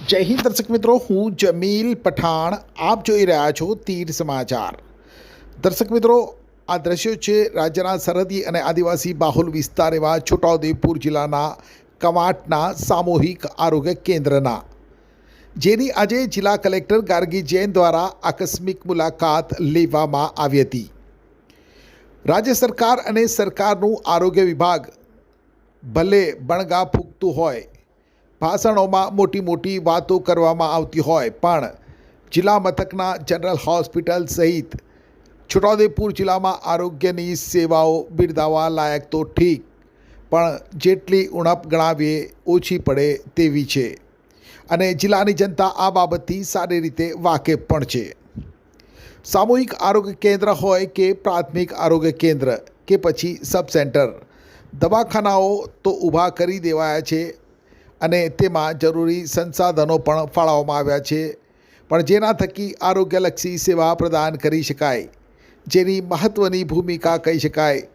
જય હિન્દ દર્શક મિત્રો, હું જમીલ પઠાણ. આપ જોઈ રહ્યા છો તીર સમાચાર. દર્શક મિત્રો, આ દ્રશ્યો છે રાજ્યના સરહદી અને આદિવાસી બાહુલ વિસ્તાર એવા છોટાઉદેપુર જિલ્લાના કવાંટના સામૂહિક આરોગ્ય કેન્દ્રના, જેની આજે જિલ્લા કલેક્ટર ગાર્ગી જૈન દ્વારા આકસ્મિક મુલાકાત લેવામાં આવી હતી. રાજ્ય સરકાર અને સરકારનું આરોગ્ય વિભાગ ભલે બણગા ફૂંકતું હોય, ભાષણોમાં મોટી મોટી વાતો કરવામાં આવતી હોય, પણ જિલ્લા મથકના જનરલ હોસ્પિટલ સહિત છોટાઉદેપુર જિલ્લામાં આરોગ્યની સેવાઓ બિરદાવવા લાયક તો ઠીક, પણ જેટલી ઉણપ ગણાવીએ ઓછી પડે તેવી છે અને જિલ્લાની જનતા આ બાબતથી સારી રીતે વાકેફ પણ છે. સામૂહિક આરોગ્ય કેન્દ્ર હોય કે પ્રાથમિક આરોગ્ય કેન્દ્ર કે પછી સબ સેન્ટર, દવાખાનાઓ તો ઊભા કરી દેવાયા છે અને તેમાં જરૂરી સંસાધનો પણ ફાળવવામાં આવ્યા છે, પણ જેના થકી આરોગ્યલક્ષી સેવા પ્રદાન કરી શકાય, જેની મહત્ત્વની ભૂમિકા કહી શકાય,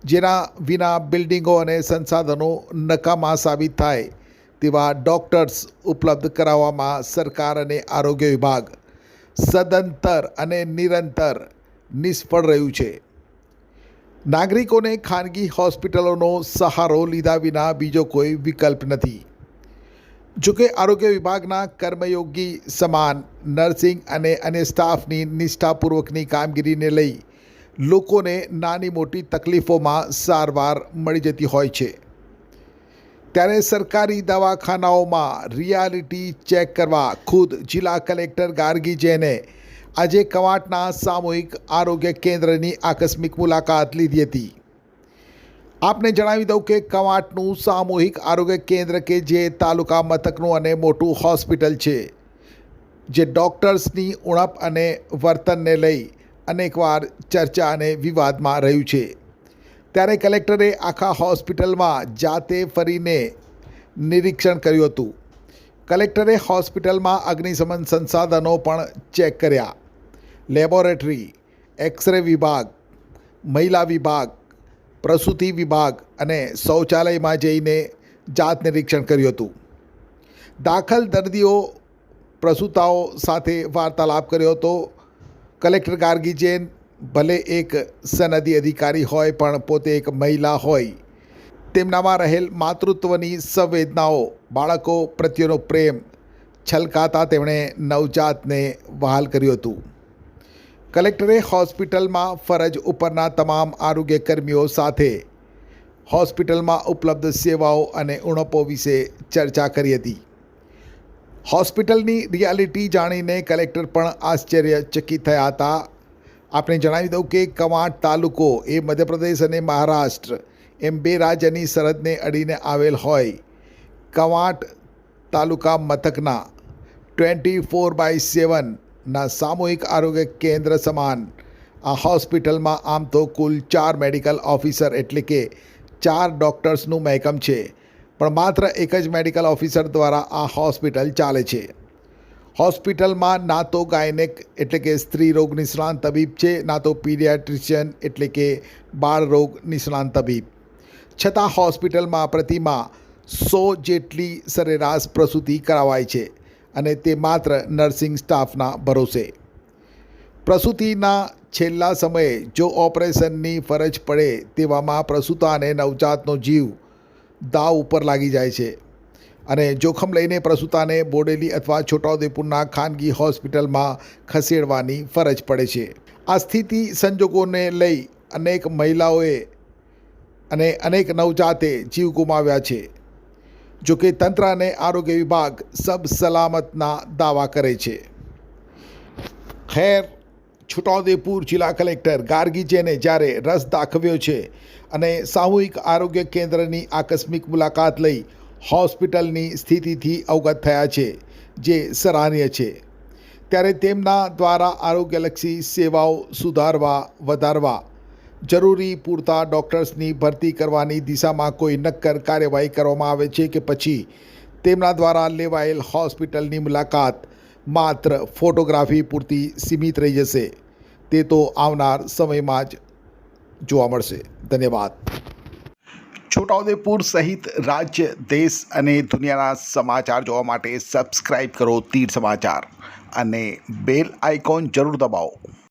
જેના વિના બિલ્ડિંગો અને સંસાધનો નકામા સાબિત થાય તેવા ડૉક્ટર્સ ઉપલબ્ધ કરાવવામાં સરકાર અને આરોગ્ય વિભાગ સદંતર અને નિરંતર નિષ્ફળ રહ્યું છે. નાગરિકોને ખાનગી હોસ્પિટલોનો સહારો લીધા વિના બીજો કોઈ વિકલ્પ નથી. જોકે આરોગ્ય વિભાગના કર્મયોગી સમાન નર્સિંગ અને અન્ય સ્ટાફની નિષ્ઠાપૂર્વકની કામગીરીને લઈ લોકોને નાની મોટી તકલીફોમાં સારવાર મળી જતી હોય છે, ત્યારે સરકારી દવાખાનાઓમાં રિયાલિટી ચેક કરવા ખુદ જિલ્લા કલેક્ટર ગાર્ગી જૈને આજે કવાંટના સામૂહિક આરોગ્ય કેન્દ્રની આકસ્મિક મુલાકાત લીધી હતી. આપને જણાવી દઉં કે કવાંટનું સામૂહિક આરોગ્ય કેન્દ્ર કે જે તાલુકા મથકનું અને મોટું હોસ્પિટલ છે, જે ડૉક્ટર્સની ઉણપ અને વર્તનને લઈ અનેકવાર ચર્ચા અને વિવાદમાં રહ્યું છે, ત્યારે કલેક્ટરે આખા હોસ્પિટલમાં જાતે ફરીને નિરીક્ષણ કર્યું હતું. કલેક્ટરે હોસ્પિટલમાં અગ્નિશમન સંસાધનો પણ ચેક કર્યા. લેબોરેટરી, એક્સરે વિભાગ, મહિલા વિભાગ, પ્રસૂતિ વિભાગ અને શૌચાલયમાં જઈને જાત નિરીક્ષણ કર્યું હતું. દાખલ દર્દીઓ પ્રસૂતાઓ સાથે વાર્તાલાપ કર્યો હતો. કલેક્ટર ગાર્ગી જૈન ભલે એક સનદી અધિકારી હોય, પણ પોતે એક મહિલા હોય, તેમનામાં રહેલ માતૃત્વની સંવેદનાઓ, બાળકો પ્રત્યેનો પ્રેમ છલકાતા તેમણે નવજાતને વહાલ કર્યું હતું. કલેક્ટરે હોસ્પિટલમાં ફરજ ઉપરના તમામ આરોગ્ય કર્મીઓ સાથે હોસ્પિટલમાં ઉપલબ્ધ સેવાઓ અને ઉણપો વિશે ચર્ચા કરી હતી. હોસ્પિટલની રિયાલિટી જાણીને કલેક્ટર પણ આશ્ચર્યચકિત થયા હતા. આપણે જણાવી દઉં કે કવાંટ તાલુકો એ મધ્યપ્રદેશ અને મહારાષ્ટ્ર એમ બે રાજ્યની સરહદને અડીને આવેલ હોય. કવાંટ તાલુકા મથકના 24/7ના સામૂહિક આરોગ્ય કેન્દ્ર સમાન આ હોસ્પિટલમાં આમ તો કુલ 4 મેડિકલ ઓફિસર એટલે કે 4 ડૉક્ટર્સનું મહેકમ છે, પણ માત્ર એક જ મેડિકલ ઓફિસર દ્વારા આ હોસ્પિટલ ચાલે છે. હોસ્પિટલમાં ના તો ગાયનેક એટલે કે સ્ત્રી રોગ નિષ્ણાંત તબીબ છે, ના તો પીડિયાટ્રિશિયન એટલે કે બાળ રોગ નિષ્ણાંત તબીબ. છતાં હોસ્પિટલમાં પ્રતિમા 100 જેટલી સરેરાશ પ્રસૂતિ કરાવાય છે અને તે માત્ર નર્સિંગ સ્ટાફના ભરોસે. પ્રસૂતિના છેલ્લા સમયે જો ઓપરેશનની ફરજ પડે તેવામાં પ્રસૂતા અને નવજાતનો જીવ દાવ ઉપર લાગી જાય છે અને જોખમ લઈને પ્રસૂતાને બોડેલી અથવા છોટાઉદેપુરના ખાનગી હોસ્પિટલમાં ખસેડવાની ફરજ પડે છે. આ સ્થિતિ સંજોગોને લઈ અનેક મહિલાઓએ અને અનેક નવજાતે જીવ ગુમાવ્યા છે. જોકે તંત્ર અને આરોગ્ય વિભાગ સબ સલામતના દાવા કરે છે. ખેર, છોટાઉદેપુર જિલ્લા કલેક્ટર ગાર્ગી જૈને જ્યારે રસ દાખવ્યો છે અને સામૂહિક આરોગ્ય કેન્દ્રની આકસ્મિક મુલાકાત લઈ હોસ્પિટલની સ્થિતિથી અવગત થયા છે, જે સરાહનીય છે, ત્યારે તેમના દ્વારા આરોગ્યલક્ષી સેવાઓ સુધારવા વધારવા, જરૂરી પૂરતા ડૉક્ટર્સની ભરતી કરવાની દિશામાં કોઈ નક્કર કાર્યવાહી કરવામાં આવે છે કે પછી તેમના દ્વારા લેવાયેલ હોસ્પિટલની મુલાકાત માત્ર ફોટોગ્રાફી પૂરતી સીમિત રહી જશે, તે તો આવનાર સમયમાં જ જોવા મળશે. ધન્યવાદ. છોટાઉદેપુર સહિત રાજ્ય દેશ અને દુનિયાના સમાચાર જોવા માટે સબસ્ક્રાઇબ કરો તીર સમાચાર અને બેલ આઇકોન જરૂર દબાવો.